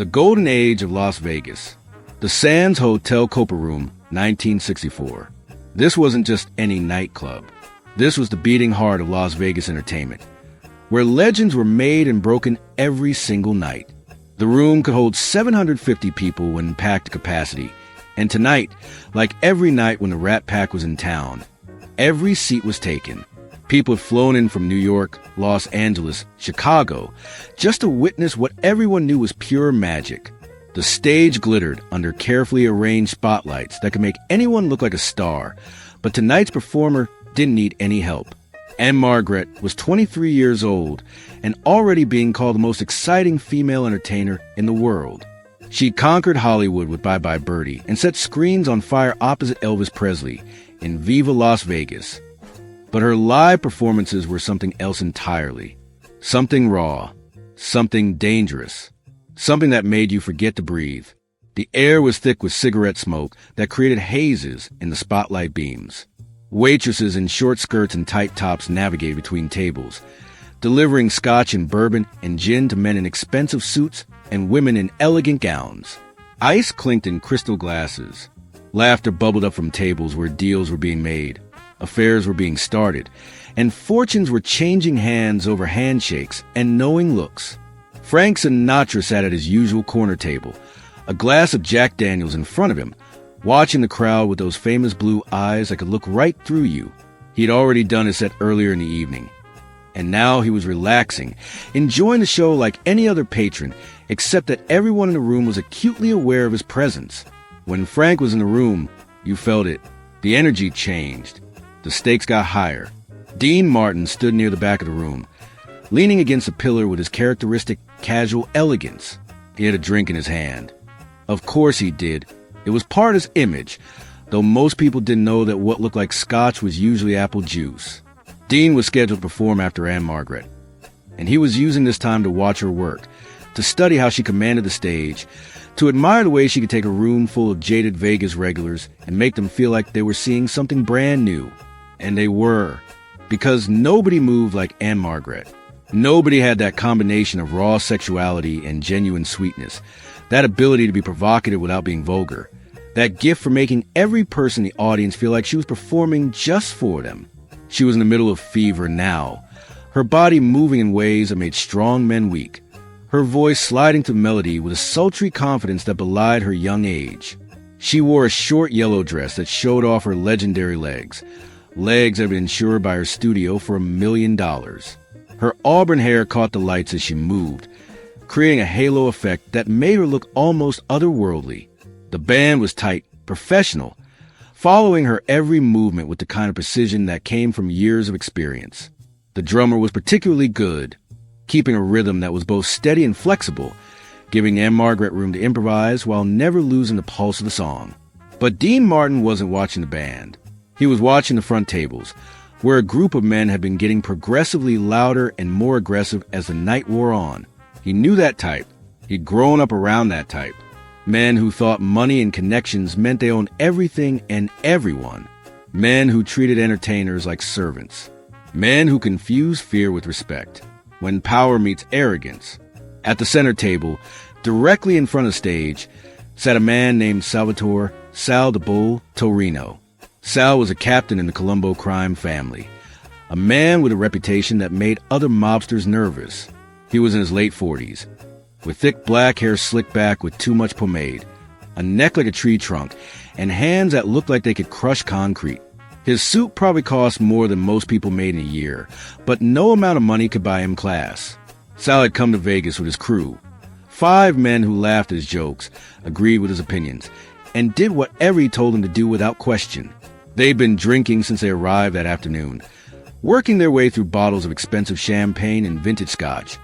The Golden Age of Las Vegas. The Sands Hotel Copa Room, 1964. This wasn't just any nightclub. This was the beating heart of Las Vegas entertainment, where legends were made and broken every single night. The room could hold 750 people when packed capacity, and tonight, like every night when the Rat Pack was in town, every seat was taken. People had flown in from New York, Los Angeles, Chicago, just to witness what everyone knew was pure magic. The stage glittered under carefully arranged spotlights that could make anyone look like a star, but tonight's performer didn't need any help. Ann-Margret was 23 years old and already being called the most exciting female entertainer in the world. She conquered Hollywood with Bye Birdie and set screens on fire opposite Elvis Presley in Viva Las Vegas. But her live performances were something else entirely. Something raw, something dangerous, something that made you forget to breathe. The air was thick with cigarette smoke that created hazes in the spotlight beams. Waitresses in short skirts and tight tops navigated between tables, delivering scotch and bourbon and gin to men in expensive suits and women in elegant gowns. Ice clinked in crystal glasses. Laughter bubbled up from tables where deals were being made. Affairs were being started, and fortunes were changing hands over handshakes and knowing looks. Frank Sinatra sat at his usual corner table, a glass of Jack Daniels in front of him, watching the crowd with those famous blue eyes that could look right through you. He'd already done his set earlier in the evening, and now he was relaxing, enjoying the show like any other patron, except that everyone in the room was acutely aware of his presence. When Frank was in the room, you felt it. The energy changed. The stakes got higher. Dean Martin stood near the back of the room, leaning against a pillar with his characteristic casual elegance. He had a drink in his hand. Of course he did. It was part of his image, though most people didn't know that what looked like scotch was usually apple juice. Dean was scheduled to perform after Ann-Margret, and he was using this time to watch her work, to study how she commanded the stage, to admire the way she could take a room full of jaded Vegas regulars and make them feel like they were seeing something brand new. And they were, because nobody moved like Ann-Margret. Nobody had that combination of raw sexuality and genuine sweetness, that ability to be provocative without being vulgar, that gift for making every person in the audience feel like she was performing just for them. She was in the middle of fever now, her body moving in ways that made strong men weak, her voice sliding to melody with a sultry confidence that belied her young age. She wore a short yellow dress that showed off her legendary legs that had been insured by her studio for $1 million. Her auburn hair caught the lights as she moved, creating a halo effect that made her look almost otherworldly. The band was tight, professional, following her every movement with the kind of precision that came from years of experience. The drummer was particularly good, keeping a rhythm that was both steady and flexible, giving Ann-Margret room to improvise while never losing the pulse of the song. But Dean Martin wasn't watching the band. He was watching the front tables, where a group of men had been getting progressively louder and more aggressive as the night wore on. He knew that type. He'd grown up around that type. Men who thought money and connections meant they owned everything and everyone. Men who treated entertainers like servants. Men who confused fear with respect. When power meets arrogance. At the center table, directly in front of the stage, sat a man named Salvatore Sal the Bull Torino. Sal was a captain in the Colombo crime family, a man with a reputation that made other mobsters nervous. He was in his late 40s, with thick black hair slicked back with too much pomade, a neck like a tree trunk, and hands that looked like they could crush concrete. His suit probably cost more than most people made in a year, but no amount of money could buy him class. Sal had come to Vegas with his crew, 5 men who laughed at his jokes, agreed with his opinions, and did whatever he told them to do without question. They'd been drinking since they arrived that afternoon, working their way through bottles of expensive champagne and vintage scotch,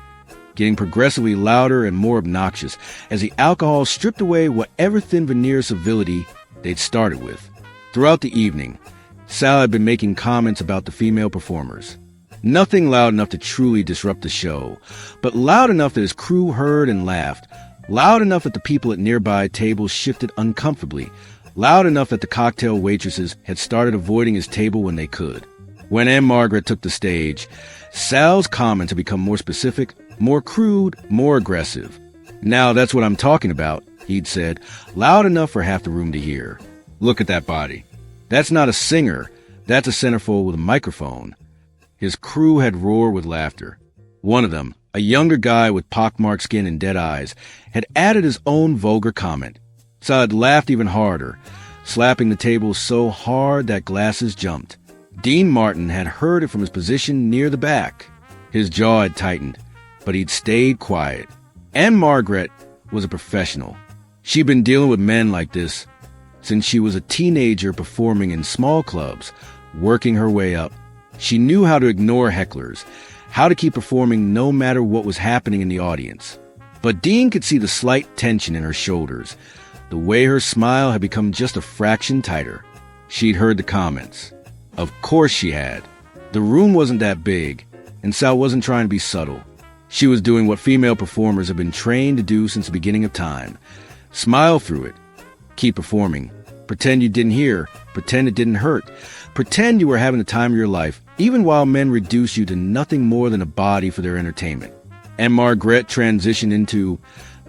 getting progressively louder and more obnoxious as the alcohol stripped away whatever thin veneer of civility they'd started with. Throughout the evening, Sal had been making comments about the female performers. Nothing loud enough to truly disrupt the show, but loud enough that his crew heard and laughed, loud enough that the people at nearby tables shifted uncomfortably, loud enough that the cocktail waitresses had started avoiding his table when they could. When Ann-Margret took the stage, Sal's comments had become more specific, more crude, more aggressive. "Now that's what I'm talking about," he'd said, loud enough for half the room to hear. "Look at that body. That's not a singer. That's a centerfold with a microphone." His crew had roared with laughter. One of them, a younger guy with pockmarked skin and dead eyes, had added his own vulgar comment. Sal had laughed even harder, slapping the table so hard that glasses jumped. Dean Martin had heard it from his position near the back. His jaw had tightened, but he'd stayed quiet. Ann-Margret was a professional. She'd been dealing with men like this since she was a teenager, performing in small clubs, working her way up. She knew how to ignore hecklers, how to keep performing no matter what was happening in the audience. But Dean could see the slight tension in her shoulders, the way her smile had become just a fraction tighter. She'd heard the comments. Of course she had. The room wasn't that big, and Sal wasn't trying to be subtle. She was doing what female performers have been trained to do since the beginning of time. Smile through it. Keep performing. Pretend you didn't hear. Pretend it didn't hurt. Pretend you were having the time of your life, even while men reduce you to nothing more than a body for their entertainment. Ann-Margret transitioned into,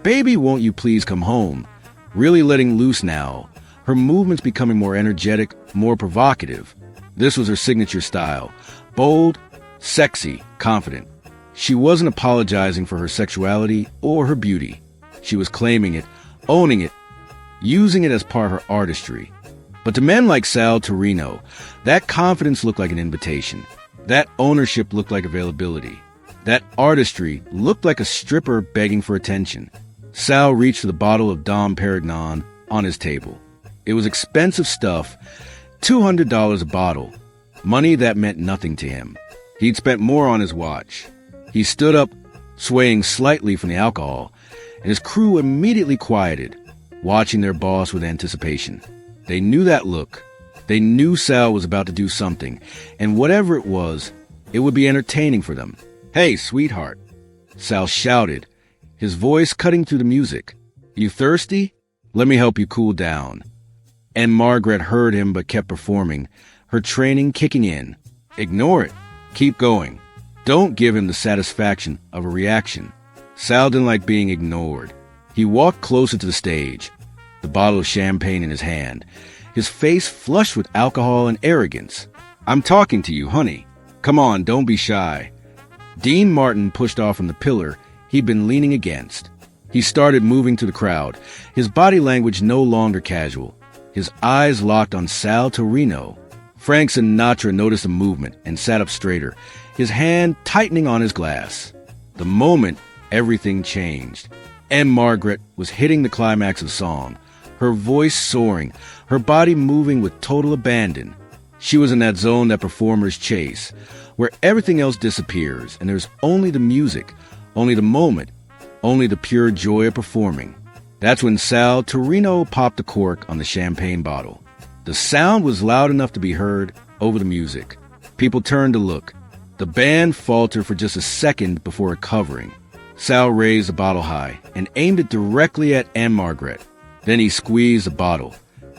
"Baby, won't you please come home?" Really letting loose now, her movements becoming more energetic, more provocative. This was her signature style. Bold, sexy, confident. She wasn't apologizing for her sexuality or her beauty. She was claiming it, owning it, using it as part of her artistry. But to men like Sal Torino, that confidence looked like an invitation. That ownership looked like availability. That artistry looked like a stripper begging for attention. Sal reached for the bottle of Dom Perignon on his table. It was expensive stuff, $200 a bottle, money that meant nothing to him. He'd spent more on his watch. He stood up, swaying slightly from the alcohol, and his crew immediately quieted, watching their boss with anticipation. They knew that look. They knew Sal was about to do something, and whatever it was, it would be entertaining for them. "Hey, sweetheart," Sal shouted, his voice cutting through the music. "You thirsty? Let me help you cool down." Ann-Margret heard him but kept performing, her training kicking in. Ignore it. Keep going. Don't give him the satisfaction of a reaction. Sal didn't like being ignored. He walked closer to the stage, the bottle of champagne in his hand, his face flushed with alcohol and arrogance. "I'm talking to you, honey. Come on, don't be shy." Dean Martin pushed off from the pillar he'd been leaning against. He started moving to the crowd, his body language no longer casual. His eyes locked on Sal Torino. Frank Sinatra noticed the movement and sat up straighter, his hand tightening on his glass. The moment, everything changed. Ann-Margret was hitting the climax of the song, her voice soaring, her body moving with total abandon. She was in that zone that performers chase, where everything else disappears and there's only the music, only the moment, only the pure joy of performing. That's when Sal Torino popped the cork on the champagne bottle. The sound was loud enough to be heard over the music. People turned to look. The band faltered for just a second before recovering. Sal raised the bottle high and aimed it directly at Ann-Margret. Then he squeezed the bottle,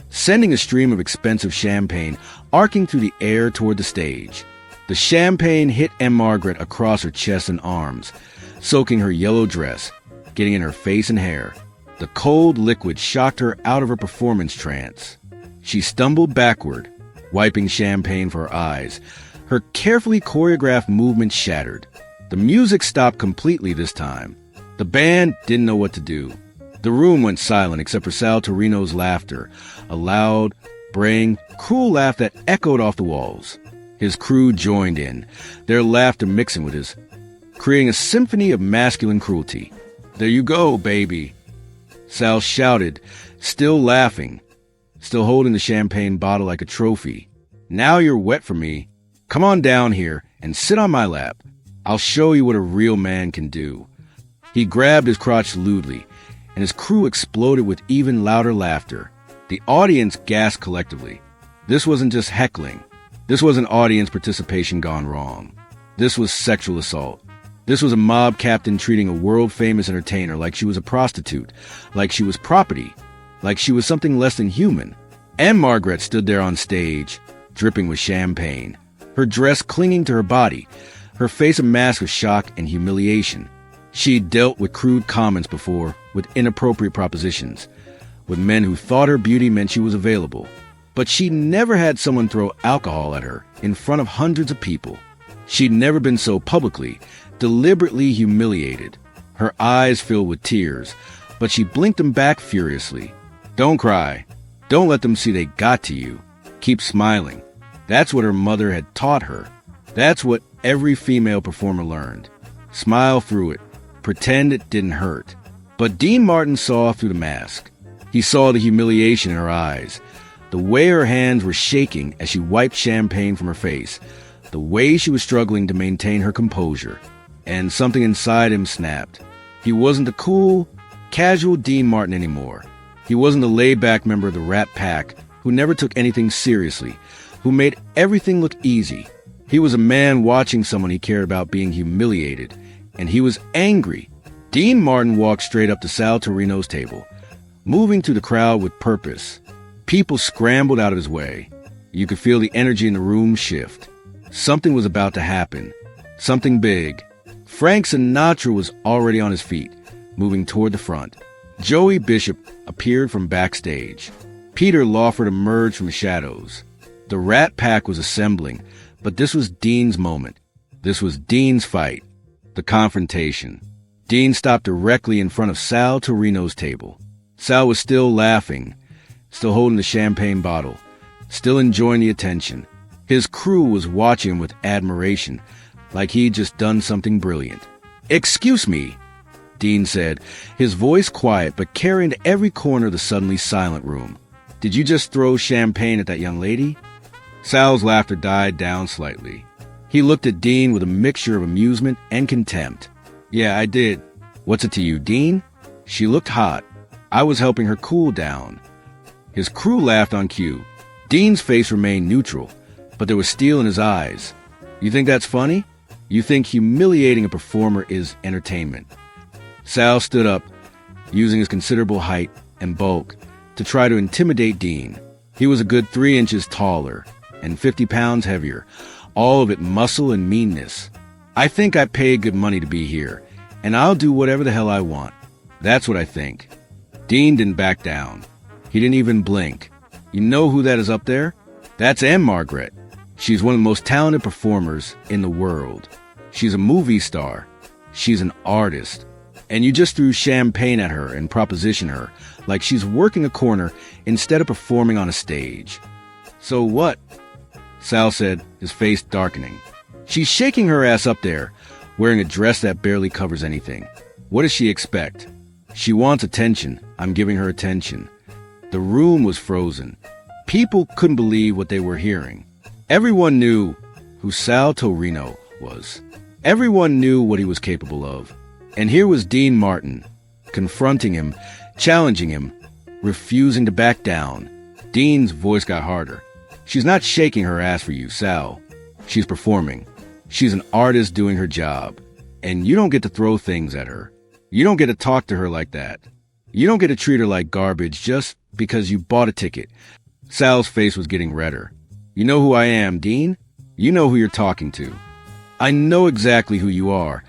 sending a stream of expensive champagne arcing through the air toward the stage. The champagne hit Ann-Margret across her chest and arms, soaking her yellow dress, getting in her face and hair. The cold liquid shocked her out of her performance trance. She stumbled backward, wiping champagne for her eyes. Her carefully choreographed movements shattered. The music stopped completely this time. The band didn't know what to do. The room went silent except for Sal Torino's laughter, a loud, braying, cruel laugh that echoed off the walls. His crew joined in, their laughter mixing with his, creating a symphony of masculine cruelty. "There you go, baby," Sal shouted, still laughing, still holding the champagne bottle like a trophy. "Now you're wet for me. Come on down here and sit on my lap. I'll show you what a real man can do." He grabbed his crotch lewdly, and his crew exploded with even louder laughter. The audience gasped collectively. This wasn't just heckling. This wasn't audience participation gone wrong. This was sexual assault. This was a mob captain treating a world-famous entertainer like she was a prostitute, like she was property, like she was something less than human. Ann-Margret stood there on stage, dripping with champagne, her dress clinging to her body, her face a mask of shock and humiliation. She'd dealt with crude comments before, with inappropriate propositions, with men who thought her beauty meant she was available. But she'd never had someone throw alcohol at her in front of hundreds of people. She'd never been so publicly, deliberately humiliated. Her eyes filled with tears, but she blinked them back furiously. Don't cry. Don't let them see they got to you. Keep smiling. That's what her mother had taught her. That's what every female performer learned. Smile through it. Pretend it didn't hurt. But Dean Martin saw through the mask. He saw the humiliation in her eyes, the way her hands were shaking as she wiped champagne from her face, the way she was struggling to maintain her composure. And something inside him snapped. He wasn't the cool, casual Dean Martin anymore. He wasn't the laid-back member of the Rat Pack who never took anything seriously, who made everything look easy. He was a man watching someone he cared about being humiliated, and he was angry. Dean Martin walked straight up to Sal Torino's table, moving through the crowd with purpose. People scrambled out of his way. You could feel the energy in the room shift. Something was about to happen. Something big. Frank Sinatra was already on his feet, moving toward the front. Joey Bishop appeared from backstage. Peter Lawford emerged from the shadows. The Rat Pack was assembling, but this was Dean's moment. This was Dean's fight. The confrontation. Dean stopped directly in front of Sal Torino's table. Sal was still laughing, still holding the champagne bottle, still enjoying the attention. His crew was watching him with admiration, like he'd just done something brilliant. "Excuse me," Dean said, his voice quiet but carrying to every corner of the suddenly silent room. "Did you just throw champagne at that young lady?" Sal's laughter died down slightly. He looked at Dean with a mixture of amusement and contempt. "Yeah, I did. What's it to you, Dean?" She looked hot. I was helping her cool down. His crew laughed on cue. Dean's face remained neutral, but there was steel in his eyes. "You think that's funny? You think humiliating a performer is entertainment?" Sal stood up, using his considerable height and bulk to try to intimidate Dean. He was a good 3 inches taller and 50 pounds heavier, all of it muscle and meanness. "I think I paid good money to be here, and I'll do whatever the hell I want. That's what I think." Dean didn't back down. He didn't even blink. "You know who that is up there? That's Ann-Margret. She's one of the most talented performers in the world. She's a movie star. She's an artist. And you just threw champagne at her and propositioned her like she's working a corner instead of performing on a stage." "So what?" Sal said, his face darkening. "She's shaking her ass up there, wearing a dress that barely covers anything. What does she expect? She wants attention. I'm giving her attention." The room was frozen. People couldn't believe what they were hearing. Everyone knew who Sal Torino was. Everyone knew what he was capable of. And here was Dean Martin, confronting him, challenging him, refusing to back down. Dean's voice got harder. "She's not shaking her ass for you, Sal. She's performing. She's an artist doing her job. And you don't get to throw things at her. You don't get to talk to her like that. You don't get to treat her like garbage just because you bought a ticket." Sal's face was getting redder. "You know who I am, Dean? You know who you're talking to." "I know exactly who you are,"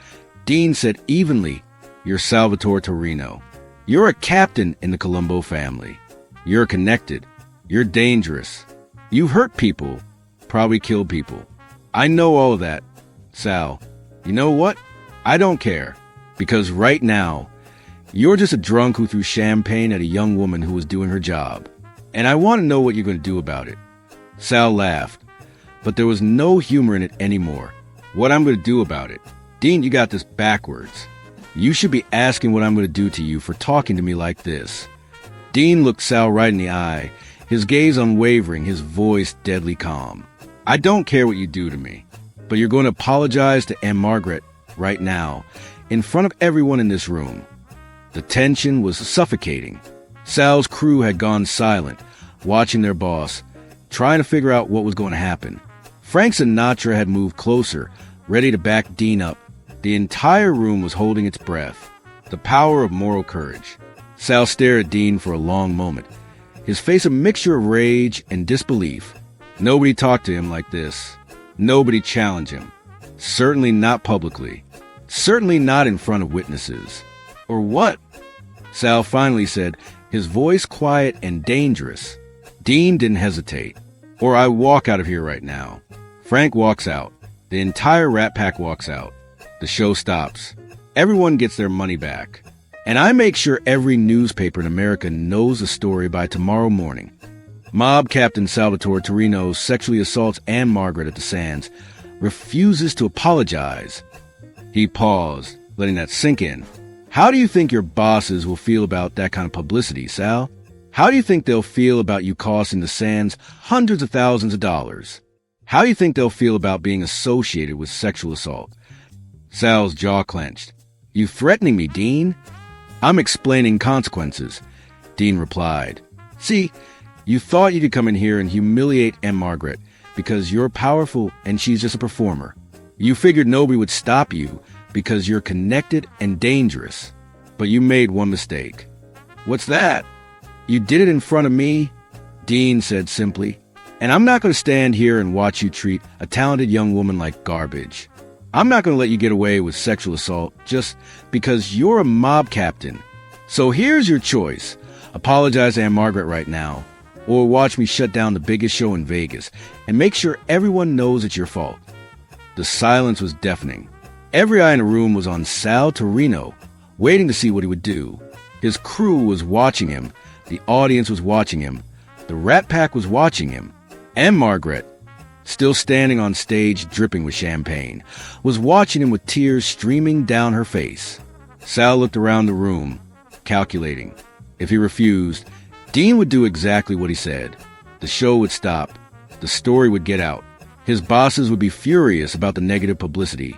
Dean said evenly. "You're Salvatore Torino. You're a captain in the Colombo family. You're connected. You're dangerous. You hurt people, probably killed people. I know all of that. Sal, you know what? I don't care. Because right now, you're just a drunk who threw champagne at a young woman who was doing her job. And I want to know what you're going to do about it." Sal laughed, but there was no humor in it anymore. "What I'm going to do about it? Dean, you got this backwards. You should be asking what I'm going to do to you for talking to me like this." Dean looked Sal right in the eye, his gaze unwavering, his voice deadly calm. "I don't care what you do to me, but you're going to apologize to Ann-Margret right now, in front of everyone in this room." The tension was suffocating. Sal's crew had gone silent, watching their boss, trying to figure out what was going to happen. Frank Sinatra had moved closer, ready to back Dean up. The entire room was holding its breath. The power of moral courage. Sal stared at Dean for a long moment, his face a mixture of rage and disbelief. Nobody talked to him like this. Nobody challenged him. Certainly not publicly. Certainly not in front of witnesses. Or what? Sal finally said, his voice quiet and dangerous. Dean didn't hesitate. Or I walk out of here right now. Frank walks out. The entire Rat Pack walks out. The show stops. Everyone gets their money back. And I make sure every newspaper in America knows the story by tomorrow morning. Mob Captain Salvatore Torino sexually assaults Ann-Margret at the Sands, refuses to apologize. He paused, letting that sink in. How do you think your bosses will feel about that kind of publicity, Sal? How do you think they'll feel about you costing the Sands hundreds of thousands of dollars? How do you think they'll feel about being associated with sexual assault? Sal's jaw clenched. You threatening me, Dean? I'm explaining consequences, Dean replied. See, you thought you could come in here and humiliate Ann-Margret because you're powerful and she's just a performer. You figured nobody would stop you because you're connected and dangerous. But you made one mistake. What's that? You did it in front of me, Dean said simply. And I'm not going to stand here and watch you treat a talented young woman like garbage. I'm not going to let you get away with sexual assault just because you're a mob captain. So here's your choice. Apologize to Ann-Margret right now, or watch me shut down the biggest show in Vegas and make sure everyone knows it's your fault. The silence was deafening. Every eye in the room was on Sal Torino, waiting to see what he would do. His crew was watching him. The audience was watching him. The Rat Pack was watching him. Ann-Margret, still standing on stage dripping with champagne, was watching him with tears streaming down her face. Sal looked around the room, calculating. If he refused, Dean would do exactly what he said. The show would stop. The story would get out. His bosses would be furious about the negative publicity,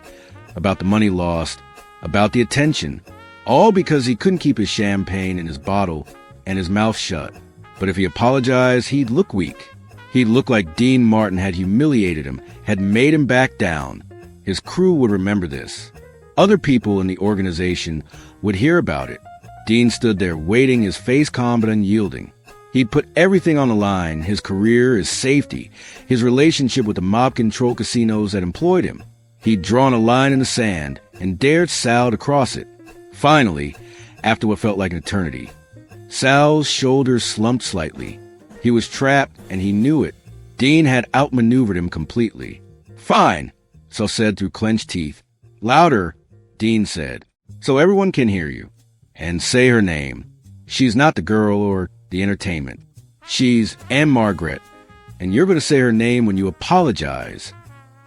about the money lost, about the attention, all because he couldn't keep his champagne in his bottle and his mouth shut. But if he apologized, he'd look weak. He'd look like Dean Martin had humiliated him, had made him back down. His crew would remember this. Other people in the organization would hear about it. Dean stood there waiting, his face calm but unyielding. He'd put everything on the line, his career, his safety, his relationship with the mob-controlled casinos that employed him. He'd drawn a line in the sand and dared Sal to cross it. Finally, after what felt like an eternity, Sal's shoulders slumped slightly. He was trapped, and he knew it. Dean had outmaneuvered him completely. Fine, Sal said through clenched teeth. Louder, Dean said, so everyone can hear you. And say her name. She's not the girl or the entertainment. She's Ann-Margret, and you're going to say her name when you apologize.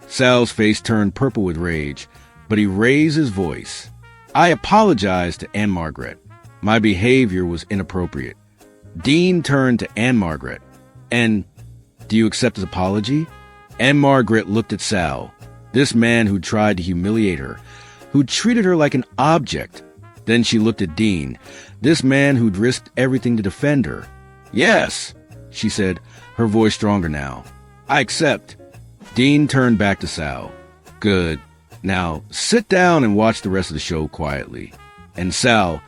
Sal's face turned purple with rage, but he raised his voice. I apologize to Ann-Margret. My behavior was inappropriate. Dean turned to Ann-Margret. And do you accept his apology? Ann-Margret looked at Sal, this man who tried to humiliate her, who treated her like an object. Then she looked at Dean, this man who'd risked everything to defend her. Yes, she said, her voice stronger now. I accept. Dean turned back to Sal. Good. Now, sit down and watch the rest of the show quietly. And Sal,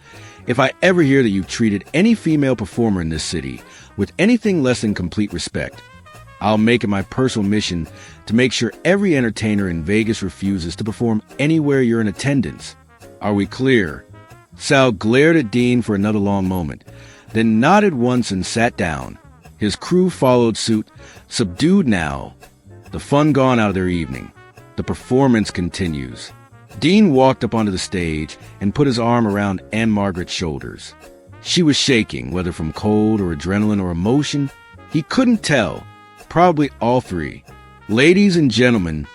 if I ever hear that you've treated any female performer in this city with anything less than complete respect, I'll make it my personal mission to make sure every entertainer in Vegas refuses to perform anywhere you're in attendance. Are we clear? Sal glared at Dean for another long moment, then nodded once and sat down. His crew followed suit, subdued now. The fun gone out of their evening. The performance continues. Dean walked up onto the stage and put his arm around Ann-Margret's shoulders. She was shaking, whether from cold or adrenaline or emotion. He couldn't tell. Probably all three. Ladies and gentlemen,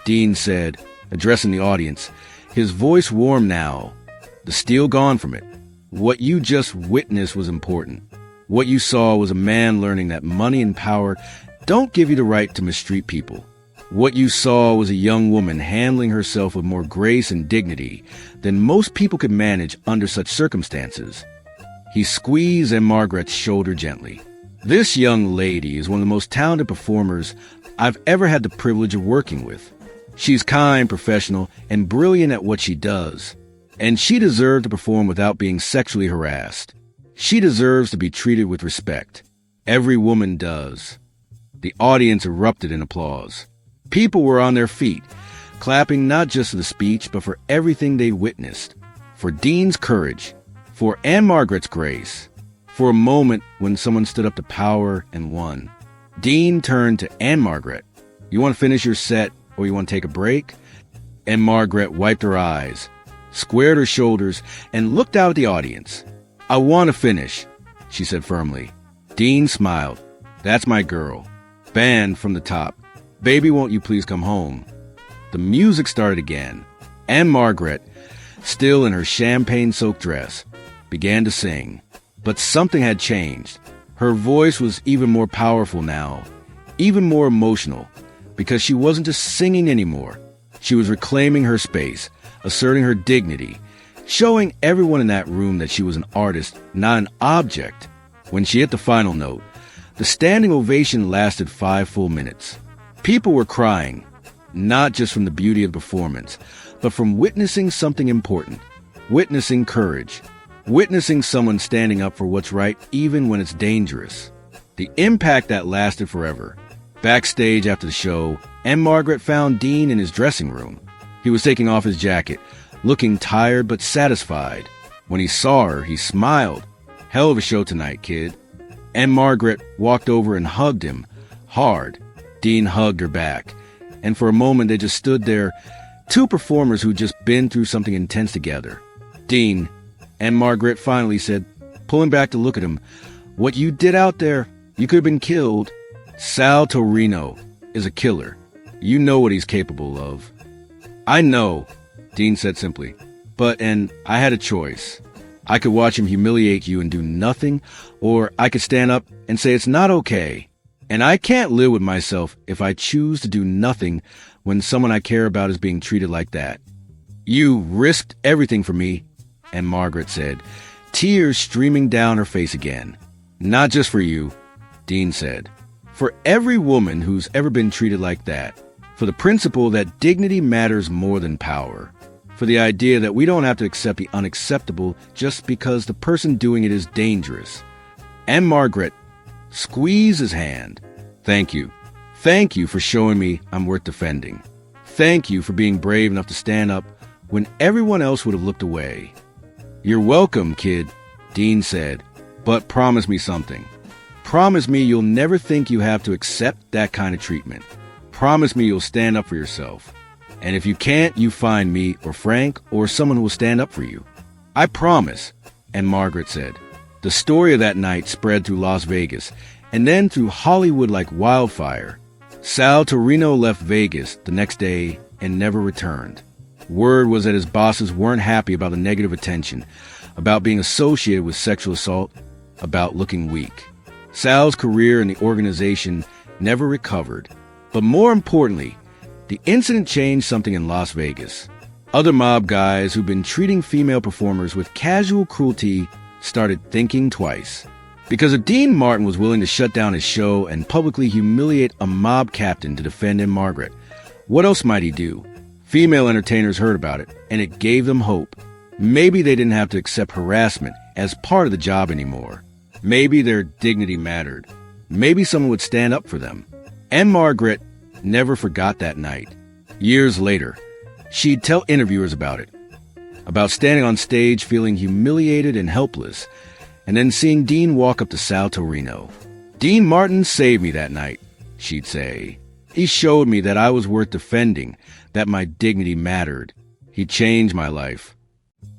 Dean said, addressing the audience, his voice warm now, the steel gone from it. What you just witnessed was important. What you saw was a man learning that money and power don't give you the right to mistreat people. What you saw was a young woman handling herself with more grace and dignity than most people could manage under such circumstances. He squeezed Ann-Margret's shoulder gently. This young lady is one of the most talented performers I've ever had the privilege of working with. She's kind, professional, and brilliant at what she does. And she deserves to perform without being sexually harassed. She deserves to be treated with respect. Every woman does. The audience erupted in applause. People were on their feet. clapping not just for the speech, but for everything they witnessed, for Dean's courage, for Ann-Margret's grace, for a moment when someone stood up to power and won. Dean turned to Ann-Margret. "You want to finish your set or you want to take a break?" Ann-Margret wiped her eyes, squared her shoulders, and looked out at the audience. "I want to finish," she said firmly. Dean smiled. "That's my girl." Band from the top. "Baby, won't you please come home?" The music started again. Ann-Margret, still in her champagne-soaked dress, began to sing. But something had changed. Her voice was even more powerful now, even more emotional, because she wasn't just singing anymore. She was reclaiming her space, asserting her dignity, showing everyone in that room that she was an artist, not an object. When she hit the final note, the standing ovation lasted 5 full minutes. People were crying, not just from the beauty of the performance, but from witnessing something important, witnessing courage, witnessing someone standing up for what's right even when it's dangerous. The impact that lasted forever. Backstage after the show, Ann-Margret found Dean in his dressing room. He was taking off his jacket, looking tired but satisfied. When he saw her, he smiled. "Hell of a show tonight, kid." Ann-Margret walked over and hugged him, hard. Dean hugged her back. And for a moment they just stood there, two performers who'd just been through something intense together. "Dean," Ann-Margret finally said, pulling back to look at him, "what you did out there, you could have been killed. Sal Torino is a killer. You know what he's capable of." "I know," Dean said simply. And I had a choice. I could watch him humiliate you and do nothing, or I could stand up and say it's not okay. And I can't live with myself if I choose to do nothing when someone I care about is being treated like that." "You risked everything for me," Ann-Margret said, tears streaming down her face again. "Not just for you," Dean said. "For every woman who's ever been treated like that. For the principle that dignity matters more than power. For the idea that we don't have to accept the unacceptable just because the person doing it is dangerous." Ann-Margret squeezed his hand. "Thank you. Thank you for showing me I'm worth defending. Thank you for being brave enough to stand up when everyone else would have looked away." "You're welcome, kid," Dean said, "but promise me something. Promise me you'll never think you have to accept that kind of treatment. Promise me you'll stand up for yourself. And if you can't, you find me or Frank or someone who will stand up for you." "I promise," Ann-Margret said. The story of that night spread through Las Vegas and then through Hollywood like wildfire. Sal Torino left Vegas the next day and never returned. Word was that his bosses weren't happy about the negative attention, about being associated with sexual assault, about looking weak. Sal's career in the organization never recovered. But more importantly, the incident changed something in Las Vegas. Other mob guys who'd been treating female performers with casual cruelty started thinking twice. Because if Dean Martin was willing to shut down his show and publicly humiliate a mob captain to defend Ann-Margret, what else might he do? Female entertainers heard about it, and it gave them hope. Maybe they didn't have to accept harassment as part of the job anymore. Maybe their dignity mattered. Maybe someone would stand up for them. Ann-Margret never forgot that night. Years later, she'd tell interviewers about it, about standing on stage feeling humiliated and helpless, and then seeing Dean walk up to Sal Torino. "Dean Martin saved me that night," she'd say. "He showed me that I was worth defending, that my dignity mattered. He changed my life."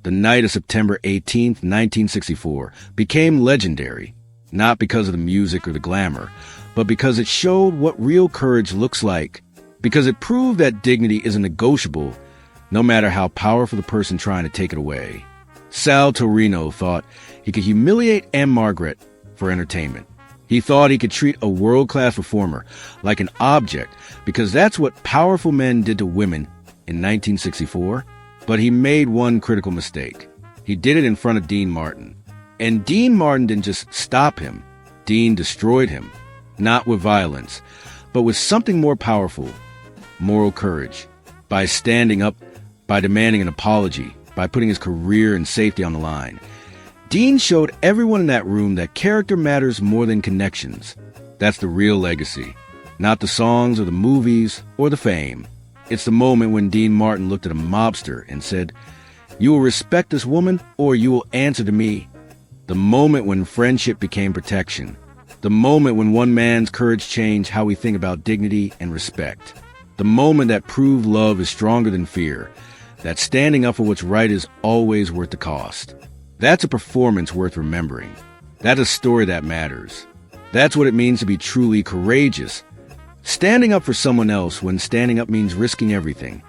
The night of September 18th, 1964, became legendary, not because of the music or the glamour, but because it showed what real courage looks like, because it proved that dignity isn't negotiable, no matter how powerful the person trying to take it away. Sal Torino thought he could humiliate Ann-Margret for entertainment. He thought he could treat a world-class performer like an object because that's what powerful men did to women in 1964. But he made one critical mistake. He did it in front of Dean Martin. And Dean Martin didn't just stop him. Dean destroyed him. Not with violence, but with something more powerful, moral courage. By standing up, by demanding an apology, by putting his career and safety on the line. Dean showed everyone in that room that character matters more than connections. That's the real legacy. Not the songs or the movies or the fame. It's the moment when Dean Martin looked at a mobster and said, "You will respect this woman or you will answer to me." The moment when friendship became protection. The moment when one man's courage changed how we think about dignity and respect. The moment that proved love is stronger than fear, that standing up for what's right is always worth the cost. That's a performance worth remembering. That's a story that matters. That's what it means to be truly courageous. Standing up for someone else when standing up means risking everything.